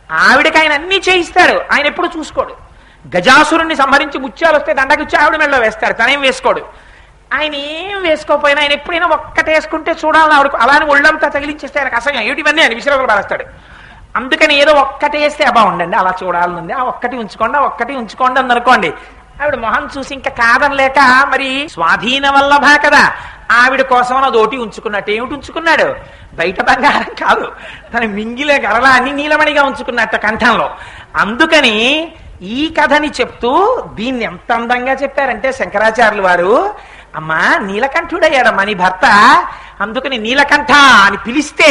ఆవిడకి ఆయన అన్ని చేయిస్తాడు, ఆయన ఎప్పుడు చూసుకోడు. గజాసురుణ్ణి సంహరించి ముత్యాలు వస్తే దండకిచ్చి ఆవిడ మెడలో వేస్తాడు, తనేం వేసుకోడు. ఆయన ఏం వేసుకోపోయినా ఆయన ఎప్పుడైనా ఒక్కటేసుకుంటే చూడాలని ఆవిడకు అలానే ఒళ్ళంతా తగిలించేస్తే ఆయనకు అసహ్యం, ఏమిటివన్నీ ఆయన విసిరగలు పారేస్తాడు. అందుకని ఏదో ఒక్కటేస్తే అబ్బా ఉండండి అలా చూడాలనుంది, ఆ ఒక్కటి ఉంచుకోండి అందనుకోండి. ఆవిడ మొహం చూసి ఇంకా కాదనలేక, మరి స్వాధీన వల్లభ కదా, ఆవిడ కోసం అదోటి ఉంచుకున్నట్టు. ఏమిటి ఉంచుకున్నాడు? బయట బంగారం కాదు, తన మింగిలే గరళాన్ని నీలమణిగా ఉంచుకున్నట్ట కంఠంలో. అందుకని ఈ కథని చెప్తూ దీన్ని ఎంత అందంగా చెప్పారంటే శంకరాచార్యులు వారు, అమ్మా నీలకంఠుడయ్యాడమ్మా నీ భర్త, అందుకని నీలకంఠ అని పిలిస్తే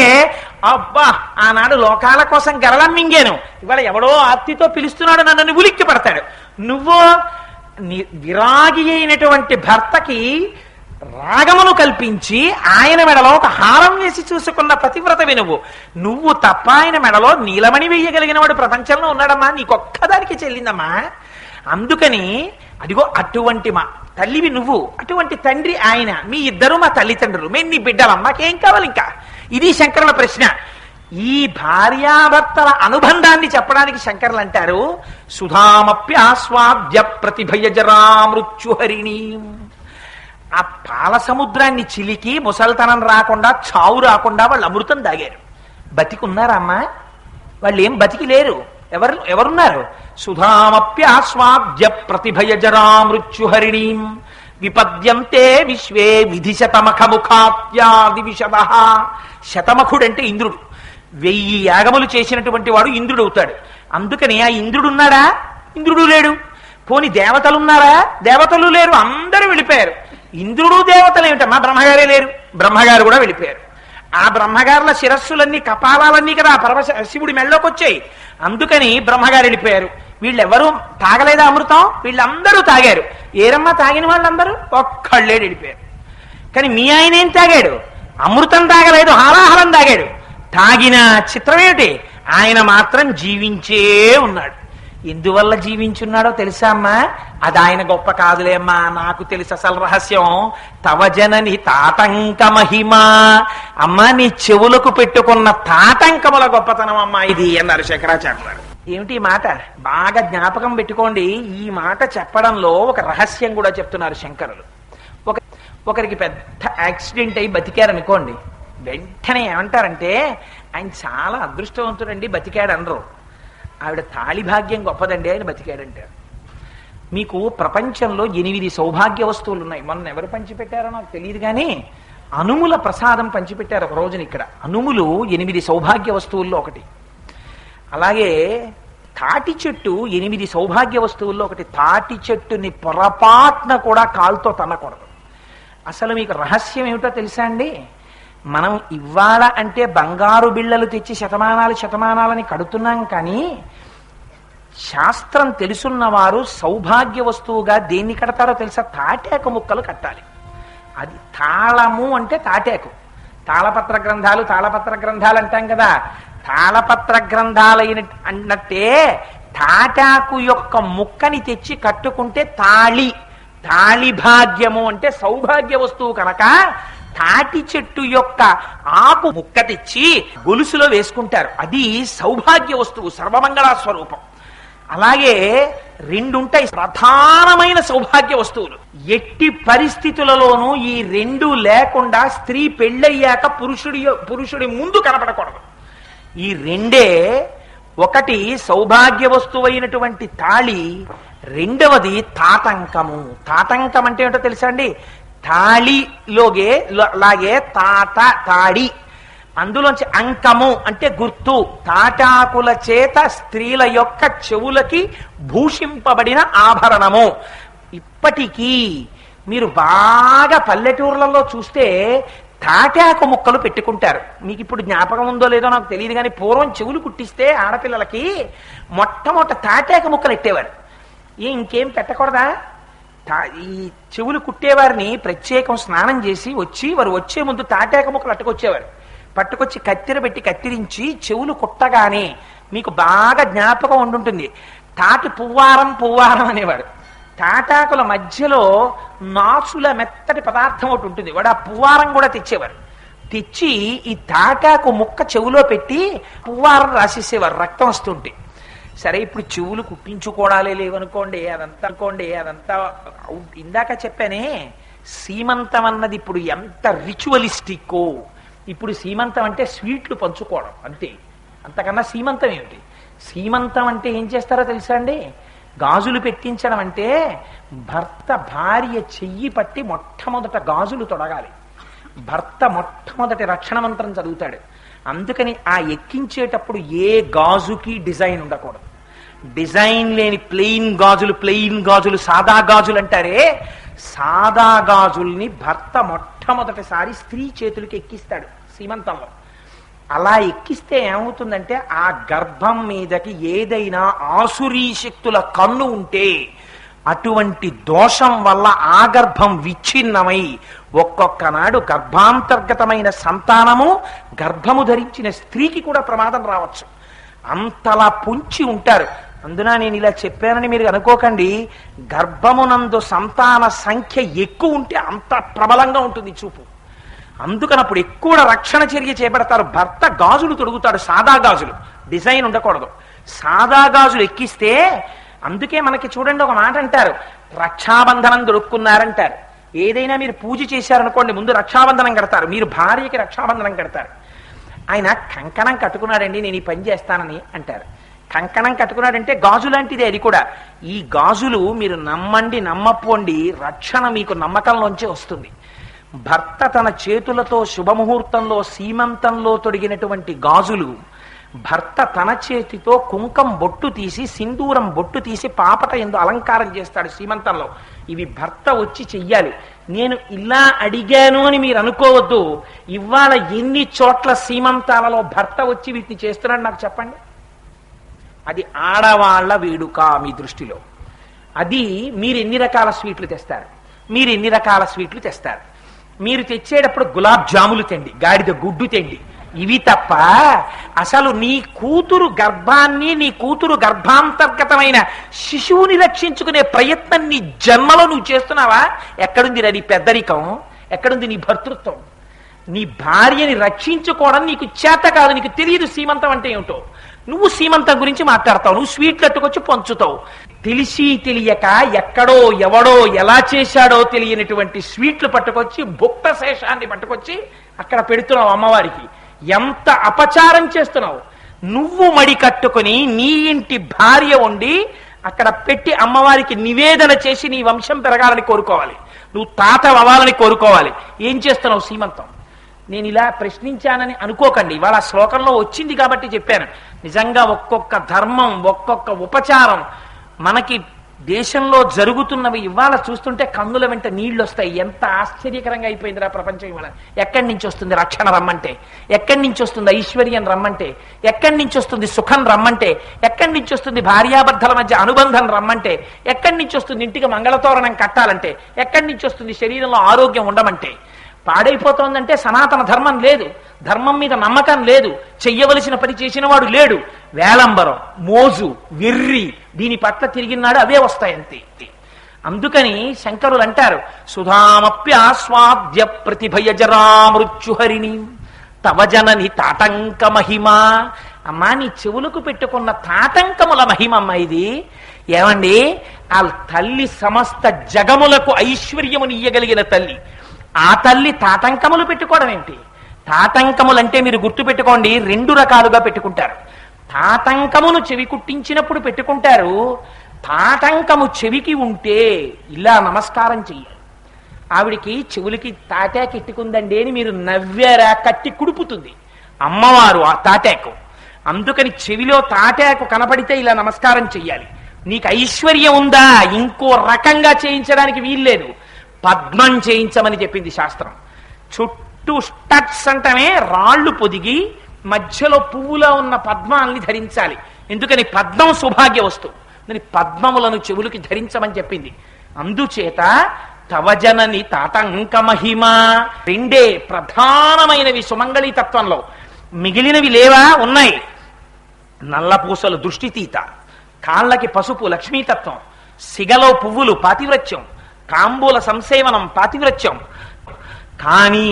అబ్బా ఆనాడు లోకాల కోసం గరళం మింగాను, ఇవాళ ఎవడో ఆర్తితో పిలుస్తున్నాడు నన్ను ఉలిక్కి పడతాడు. నువ్వు విరాగి అయినటువంటి భర్తకి రాగమును కల్పించి ఆయన మెడలో ఒక హారం వేసి చూసుకున్న పతివ్రతవి నువ్వు తప్ప ఆయన మెడలో నీలమణి వేయగలిగిన వాడు ప్రపంచంలో ఉన్నాడమ్మా, నీకొక్కదానికి చెల్లిందమ్మా. అందుకని అదిగో అటువంటి మా తల్లివి నువ్వు, అటువంటి తండ్రి ఆయన, మీ ఇద్దరు మా తల్లిదండ్రులు, మేము నీ బిడ్డలం, మాకేం కావాలి ఇంకా? ఇది శంకరుల ప్రశ్న. ఈ భార్యాభర్తల అనుబంధాన్ని చెప్పడానికి శంకరులు అంటారు, సుధామప్యాస్వాద్య ప్రతిభయజరా మృత్యుహరిణి. ఆ పాల సముద్రాన్ని చిలికి ముసల్తనం రాకుండా, చావు రాకుండా వాళ్ళు అమృతం తాగారు. బతికున్నారమ్మా? వాళ్ళు ఏం బతికి లేరు. ఎవరున్నారు? సుధామప్యాస్వాద్య ప్రతిభయజరా మృత్యుహరిణీం విపద్యంతే విశ్వే విధిశతమఖముఖాప్యాది విషద. శతమఖుడంటే ఇంద్రుడు, 1000 యాగములు చేసినటువంటి వాడు ఇంద్రుడు అవుతాడు. అందుకని ఆ ఇంద్రుడు ఉన్నాడా? ఇంద్రుడు లేడు. పోని దేవతలున్నారా? దేవతలు లేరు, అందరూ వెళ్ళిపోయారు. ఇంద్రుడు దేవతలు ఏమిటమ్మా? బ్రహ్మగారే లేరు, బ్రహ్మగారు కూడా వెళ్ళిపోయారు. ఆ బ్రహ్మగారుల శిరస్సులన్నీ కపాలాలన్నీ కదా శివుడి మెళ్ళలోకి వచ్చాయి. అందుకని బ్రహ్మగారు వెళ్ళిపోయారు. వీళ్ళెవరూ తాగలేదా అమృతం? వీళ్ళందరూ తాగారు. ఏరమ్మా తాగిన వాళ్ళందరూ? ఒక్కళ్ళే వెళ్ళిపోయారు. కానీ మీ ఆయన ఏం తాగాడు? అమృతం తాగలేదు, హాలాహలం తాగాడు. తాగిన చిత్రం ఏమిటి? ఆయన మాత్రం జీవించే ఉన్నాడు. ఎందువల్ల జీవించున్నాడో తెలుసా అమ్మా? అది ఆయన గొప్ప కాదులే అమ్మా, నాకు తెలుసు అసలు రహస్యం. తవ జనని తాటంక మహిమా. అమ్మా నీ చెవులకు పెట్టుకున్న తాటంకముల గొప్పతనం అమ్మా ఇది అన్నారు శంకరాచార్యులు గారు. ఏమిటి ఈ మాట? బాగా జ్ఞాపకం పెట్టుకోండి. ఈ మాట చెప్పడంలో ఒక రహస్యం కూడా చెప్తున్నారు శంకరులు. ఒకరికి పెద్ద యాక్సిడెంట్ అయి బతికారనుకోండి, వెంటనే ఏమంటారంటే ఆయన చాలా అదృష్టవంతుడండి బతికాడు అనరు. ఆవిడ తాళి భాగ్యం గొప్పదండి, ఆయన బతికాడంటారు. మీకు ప్రపంచంలో 8 సౌభాగ్య వస్తువులు ఉన్నాయి. మొన్న ఎవరు పంచిపెట్టారో నాకు తెలియదు కానీ అనుముల ప్రసాదం పంచిపెట్టారు ఒక రోజున ఇక్కడ. అనుములు 8 సౌభాగ్య వస్తువుల్లో ఒకటి. అలాగే తాటి చెట్టు 8 సౌభాగ్య వస్తువుల్లో ఒకటి. తాటి చెట్టుని పొరపాటున కూడా కాలుతో తన్నకూడదు. అసలు మీకు రహస్యం ఏమిటో తెలుసా అండి? మనం ఇవ్వాల అంటే బంగారు బిళ్ళలు తెచ్చి శతమానాలని కడుతున్నాం, కానీ శాస్త్రం తెలుసున్నవారు సౌభాగ్య వస్తువుగా దేన్ని కడతారో తెలుసా? తాటాకు ముక్కలు కట్టాలి. అది తాళము అంటే తాటాకు. తాళపత్ర గ్రంథాలు అంటాం కదా, తాళపత్ర గ్రంథాలైన అన్నట్టే తాటాకు యొక్క ముక్కని తెచ్చి కట్టుకుంటే తాళి భాగ్యము అంటే సౌభాగ్య వస్తువు కనుక తాటి చెట్టు యొక్క ఆకు ముక్క తెచ్చి గొలుసులో వేసుకుంటారు. అది సౌభాగ్య వస్తువు, సర్వమంగళ స్వరూపం. అలాగే 2 ఉంటాయి ప్రధానమైన సౌభాగ్య వస్తువులు. ఎట్టి పరిస్థితులలోనూ ఈ 2 లేకుండా స్త్రీ పెళ్ళయ్యాక పురుషుడి ముందు కనపడకూడదు. ఈ 2 ఒకటి సౌభాగ్య వస్తువైనటువంటి తాళి, రెండవది తాటంకము. తాటంకం అంటే ఏంటో తెలుసా అండి? లాగే తాడి, అందులోంచి అంకము అంటే గుర్తు. తాటాకుల చేత స్త్రీల యొక్క చెవులకి భూషింపబడిన ఆభరణము. ఇప్పటికీ మీరు బాగా పల్లెటూర్లలో చూస్తే తాటాకు ముక్కలు పెట్టుకుంటారు. మీకు ఇప్పుడు జ్ఞాపకం ఉందో లేదో నాకు తెలియదు కానీ పూర్వం చెవులు కుట్టిస్తే ఆడపిల్లలకి మొట్టమొదట తాటాకు ముక్కలు ఎట్టేవారు. ఇంకేం పెట్టకూడదా? ఈ చెవులు కుట్టేవారిని ప్రత్యేకం స్నానం చేసి వారు వచ్చే ముందు తాటాక ముక్కలు పట్టుకొచ్చి కత్తెర పెట్టి కత్తిరించి చెవులు కుట్టగానే మీకు బాగా జ్ఞాపకం ఉండుంటుంది, తాటి పువ్వారం అనేవాడు. తాటాకుల మధ్యలో నాచుల మెత్తటి పదార్థం ఒకటి ఉంటుంది, వాడు ఆ పువ్వారం కూడా తెచ్చేవారు. తెచ్చి ఈ తాటాకు ముక్క చెవులో పెట్టి పువ్వారం రాసేసేవారు రక్తం వస్తుంటే. సరే ఇప్పుడు చెవులు కుట్టించుకోవడాలే లేవనుకోండి, అదంతా ఇందాక చెప్పానే సీమంతం అన్నది ఇప్పుడు ఎంత రిచువలిస్టిక్కో. ఇప్పుడు సీమంతం అంటే స్వీట్లు పంచుకోవడం అంతే, అంతకన్నా సీమంతం ఏమిటి? సీమంతం అంటే ఏం చేస్తారో తెలుసా అండి? గాజులు పెట్టించడం అంటే భర్త భార్య చెయ్యి పట్టి మొట్టమొదట గాజులు తొడగాలి. భర్త మొట్టమొదటి రక్షణ మంత్రం చదువుతాడు. అందుకని ఆ ఎక్కించేటప్పుడు ఏ గాజుకి డిజైన్ ఉండకూడదు. డిజైన్ లేని ప్లెయిన్ గాజులు సాదా గాజులు అంటారే, సాదా గాజుల్ని భర్త మొట్టమొదటిసారి స్త్రీ చేతులకి ఎక్కిస్తాడు సీమంతంలో. అలా ఎక్కిస్తే ఏమవుతుందంటే ఆ గర్భం మీదకి ఏదైనా ఆసురీ శక్తుల కన్ను ఉంటే అటువంటి దోషం వల్ల ఆ గర్భం విచ్ఛిన్నమై ఒక్కొక్క నాడు గర్భాంతర్గతమైన సంతానము గర్భము ధరించిన స్త్రీకి కూడా ప్రమాదం రావచ్చు. అంతలా పొంచి ఉంటారు. అందున నేను ఇలా చెప్పానని మీరు అనుకోకండి. గర్భమునందు సంతాన సంఖ్య ఎక్కువ ఉంటే అంత ప్రబలంగా ఉంటుంది చూపు. అందుకని అప్పుడు ఎక్కువ రక్షణ చర్య చేపడతారు. భర్త గాజులు తొడుగుతాడు, సాదా గాజులు, డిజైన్ ఉండకూడదు. సాదా గాజులు ఎక్కిస్తే, అందుకే మనకి చూడండి ఒక మాట అంటారు, రక్షాబంధనం దొరుకున్నారంటారు. ఏదైనా మీరు పూజ చేశారనుకోండి, ముందు రక్షాబంధనం కడతారు. మీరు భార్యకి రక్షాబంధనం కడతారు. ఆయన కంకణం కట్టుకున్నాడండి, నేను ఈ పని చేస్తానని అంటారు. కంకణం కట్టుకున్నాడంటే గాజు లాంటిదే అది కూడా. ఈ గాజులు మీరు నమ్మండి నమ్మపోండి, రక్షణ మీకు నమ్మకంలోంచే వస్తుంది. భర్త తన చేతులతో శుభముహూర్తంలో సీమంతంలో తొడిగినటువంటి గాజులు, భర్త తన చేతితో కుంకం బొట్టు తీసి సింధూరం బొట్టు తీసి పాపట ఎందు అలంకారం చేస్తాడు సీమంతంలో. ఇవి భర్త వచ్చి చెయ్యాలి. నేను ఇలా అడిగాను అని మీరు అనుకోవద్దు. ఇవాళ ఎన్ని చోట్ల సీమంతాలలో భర్త వచ్చి వీటిని చేస్తున్నాడు నాకు చెప్పండి. అది ఆడవాళ్ల వేడుక మీ దృష్టిలో. అది మీరు ఎన్ని రకాల స్వీట్లు తెస్తారు, మీరు తెచ్చేటప్పుడు గులాబ్ జాములు తెండి, గాడిద గుడ్డు తెండి, ఇవి తప్ప అసలు నీ కూతురు గర్భాన్ని, నీ కూతురు గర్భాంతర్గతమైన శిశువుని రక్షించుకునే ప్రయత్నం నీ జన్మలో నువ్వు చేస్తున్నావా? ఎక్కడుంది నీ పెద్దరికం? ఎక్కడుంది నీ భర్తృత్వం? నీ భార్యని రక్షించుకోవడం నీకు చేత కాదు, నీకు తెలియదు సీమంతం అంటే ఏమిటో. నువ్వు సీమంతం గురించి మాట్లాడతావు, నువ్వు స్వీట్లు అట్టుకొచ్చి పంచుతావు. తెలిసి తెలియక ఎక్కడో ఎవడో ఎలా చేశాడో తెలియనటువంటి స్వీట్లు పట్టుకొచ్చి భుక్త శేషాన్ని పట్టుకొచ్చి అక్కడ పెడుతున్నావు అమ్మవారికి. ఎంత అపచారం చేస్తున్నావు. నువ్వు మడి కట్టుకుని నీ ఇంటి భార్య ఉండి అక్కడ పెట్టి అమ్మవారికి నివేదన చేసి నీ వంశం పెరగాలని కోరుకోవాలి, నువ్వు తాత అవ్వాలని కోరుకోవాలి. ఏం చేస్తున్నావు సీమంతం? నేను ఇలా ప్రశ్నించానని అనుకోకండి, ఇవాళ శ్లోకంలో వచ్చింది కాబట్టి చెప్పాను. నిజంగా ఒక్కొక్క ధర్మం, ఒక్కొక్క ఉపచారం మనకి దేశంలో జరుగుతున్నవి ఇవాళ చూస్తుంటే కన్నుల వెంట నీళ్లు వస్తాయి. ఎంత ఆశ్చర్యకరంగా అయిపోయిందిరా ప్రపంచం ఇవాళ. ఎక్కడి నుంచి వస్తుంది రక్షణ రమ్మంటే? ఎక్కడి నుంచి వస్తుంది ఐశ్వర్యం రమ్మంటే? ఎక్కడి నుంచి వస్తుంది సుఖం రమ్మంటే? ఎక్కడి నుంచి వస్తుంది భార్యాభర్తల మధ్య అనుబంధం రమ్మంటే? ఎక్కడి నుంచి వస్తుంది ఇంటికి మంగళతోరణం కట్టాలంటే? ఎక్కడి నుంచి వస్తుంది శరీరంలో ఆరోగ్యం ఉండమంటే? పాడైపోతోందంటే సనాతన ధర్మం లేదు, ధర్మం మీద నమ్మకం లేదు, చెయ్యవలసిన పని చేసిన వాడు లేడు. వేలంబరం, మోజు, వెర్రి, దీని పట్ల తిరిగినాడు అవే వస్తాయంతే. అందుకని శంకరులు అంటారు, సుధామప్యాస్వాద్య ప్రతిభయజరా మృత్యుహరిణి తవ జనని తాటంక మహిమ. అమ్మా, నీ చెవులకు పెట్టుకున్న తాటంకముల మహిమమ్మ ఇది. ఏమండి, ఆ తల్లి సమస్త జగములకు ఐశ్వర్యమునియ్యగలిగిన తల్లి. ఆ తల్లి తాటంకములు పెట్టుకోవడం ఏంటి? తాటంకములంటే మీరు గుర్తు పెట్టుకోండి, రెండు రకాలుగా పెట్టుకుంటారు. తాటంకమును చెవి కుట్టించినప్పుడు పెట్టుకుంటారు. తాటంకము చెవికి ఉంటే ఇలా నమస్కారం చెయ్యాలి. ఆవిడికి చెవులకి తాటాకు ఎట్టుకుందండి అని మీరు నవ్వారా, కట్టి కుడుపుతుంది అమ్మవారు ఆ తాటాకు. అందుకని చెవిలో తాటాకు కనపడితే ఇలా నమస్కారం చెయ్యాలి. నీకు ఐశ్వర్యం ఉందా? ఇంకో రకంగా చేయించడానికి వీల్లేదు, పద్మం చేయించమని చెప్పింది శాస్త్రం. చుట్టూ స్టట్స్ అంటమే రాళ్లు పొదిగి మధ్యలో పువ్వులో ఉన్న పద్మాల్ని ధరించాలి. ఎందుకని? పద్మం సౌభాగ్య వస్తువు, దాని పద్మములను చెవులకి ధరించమని చెప్పింది. అందుచేత తవజనని తాటంక మహిమ రెండే ప్రధానమైనవి సుమంగళీ తత్వంలో. మిగిలినవి లేవా? ఉన్నాయి. నల్లపూసలు దృష్టితీత, కాళ్ళకి పసుపు లక్ష్మీతత్వం, సిగలో పువ్వులు పాతివ్రత్యం, తాంబూల సంసేవనం పాతివ్రత్యం. కానీ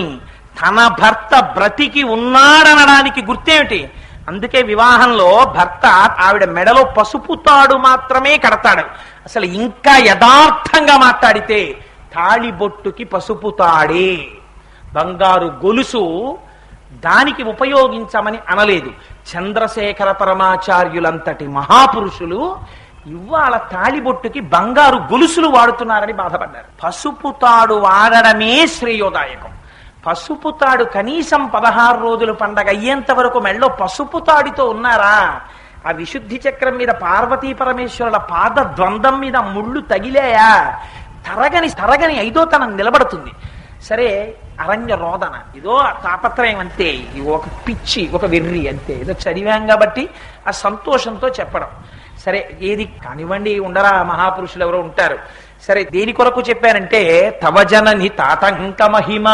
తన భర్త బ్రతికి ఉన్నాడనడానికి గుర్తేమిటి? అందుకే వివాహంలో భర్త ఆవిడ మెడలో పసుపు తాడు మాత్రమే కడతాడు. అసలు ఇంకా యథార్థంగా మాట్లాడితే తాళిబొట్టుకి పసుపు తాడే, బంగారు గొలుసు దానికి ఉపయోగించమని అనలేదు. చంద్రశేఖర పరమాచార్యులంతటి మహాపురుషులు ఇవాళ తాళిబొట్టుకి బంగారు గొలుసులు వాడుతున్నారని బాధపడ్డారు. పసుపు తాడు వాడడమే శ్రేయోదాయకం. పసుపు తాడు కనీసం 16 రోజులు పండగ అయ్యేంత వరకు మెళ్ళో పసుపు తాడితో ఉన్నారా? ఆ విశుద్ధి చక్రం మీద పార్వతీ పరమేశ్వరుల పాద ద్వంద్వం మీద ముళ్ళు తగిలాయా? తరగని ఐదోతనం నిలబడుతుంది. సరే, అరణ్య రోదన ఇదో తాపత్రయం అంతే, ఒక పిచ్చి, ఒక వెర్రి అంతే, ఏదో చదివాం కాబట్టి ఆ సంతోషంతో చెప్పడం. సరే, ఏది కానివ్వండి, ఉండరా మహాపురుషులు ఎవరో ఉంటారు. సరే, దేని కొరకు చెప్పానంటే తవజనని తాటంక మహిమ,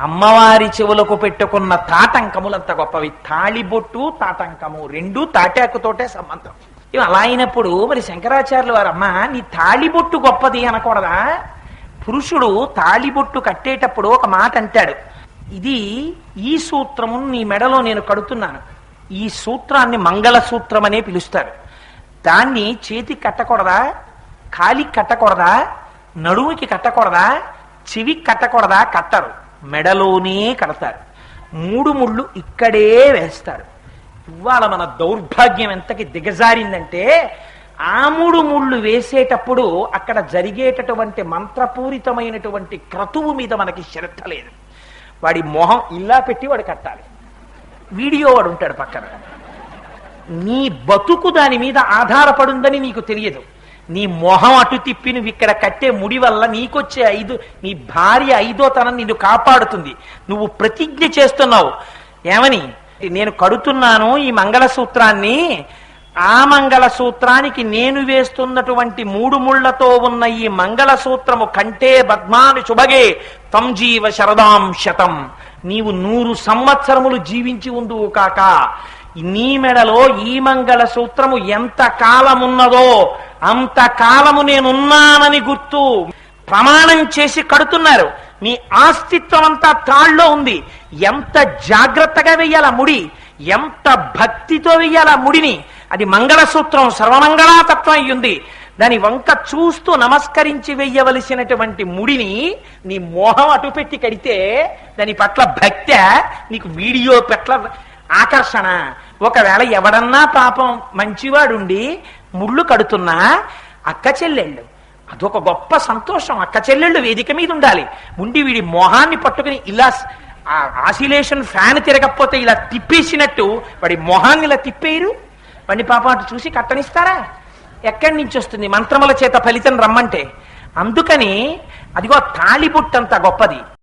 అమ్మవారి చెవులకు పెట్టుకున్న తాటంకములంత గొప్పవి. తాళిబొట్టు తాటంకము రెండు తాటాకుతోటే సంబంధం. ఇవి అలా అయినప్పుడు మరి శంకరాచార్యులు వారు, అమ్మ నీ తాళిబొట్టు గొప్పది అనకూడదా? పురుషుడు తాళిబొట్టు కట్టేటప్పుడు ఒక మాట అంటాడు, ఇది ఈ సూత్రము నీ మెడలో నేను కడుతున్నాను, ఈ సూత్రాన్ని మంగళసూత్రం అనే పిలుస్తారు. దాన్ని చేతికి కట్టకూడదా, కాలికి కట్టకూడదా, నడుముకి కట్టకూడదా, చెవికి కట్టకూడదా? కట్టరు, మెడలోనే కడతారు. 3 ముళ్ళు ఇక్కడే వేస్తారు. ఇవాళ మన దౌర్భాగ్యం ఎంతకి దిగజారిందంటే ఆ 3 ముళ్ళు వేసేటప్పుడు అక్కడ జరిగేటటువంటి మంత్రపూరితమైనటువంటి క్రతువు మీద మనకి శ్రద్ధ లేదు. వాడి మొహం ఇలా పెట్టి వాడు కట్టాలి, వీడియో వాడు ఉంటాడు పక్కన. నీ బతుకు దాని మీద ఆధారపడుందని నీకు తెలియదు. నీ మొహం అటు తిప్పి నువ్వు ఇక్కడ కట్టే ముడి వల్ల నీకొచ్చే నీ భార్య ఐదోతనం నిన్ను కాపాడుతుంది. నువ్వు ప్రతిజ్ఞ చేస్తున్నావు ఏమని, నేను కడుతున్నాను ఈ మంగళసూత్రాన్ని, ఆ మంగళసూత్రానికి నేను వేస్తున్నటువంటి 3 ముళ్లతో ఉన్న ఈ మంగళసూత్రము కంటే బద్మాను శుభగే తంజీవ శరదాం శతం, నీవు 100 సంవత్సరములు జీవించి ఉందువు కాక. నీ మెడలో ఈ మంగళసూత్రము ఎంత కాలమున్నదో అంత కాలము నేనున్నానని గుర్తు ప్రమాణం చేసి కడుతున్నారు. మీ ఆస్తిత్వం అంతా తాళ్ళలో ఉంది. ఎంత జాగ్రత్తగా వెయ్యాల ముడి, ఎంత భక్తితో వెయ్యాల ముడిని. అది మంగళసూత్రం సర్వమంగళాతత్వం అయ్యింది. దాని వంక చూస్తూ నమస్కరించి వెయ్యవలసినటువంటి ముడిని నీ మోహం అటు పెట్టి కడితే దాని పట్ల భక్తి, నీకు వీడియో పట్ల ఆకర్షణ. ఒకవేళ ఎవడన్నా పాపం మంచివాడుండి ముళ్ళు కడుతున్నా అక్క చెల్లెళ్ళు, అదొక గొప్ప సంతోషం. అక్క చెల్లెళ్ళు వేదిక మీద ఉండాలి. ఉండి వీడి మొహాన్ని పట్టుకుని ఇలా ఆసిలేషన్ ఫ్యాన్ తిరగకపోతే ఇలా తిప్పేసినట్టు వాడి మొహాన్ని ఇలా తిప్పేయరు. వాడిని పాపం అటు చూసి కట్టనిస్తారా? ఎక్కడి నుంచి వస్తుంది మంత్రముల చేత ఫలితం రమ్మంటే? అందుకని అదిగో తాళిబుట్టంత గొప్పది.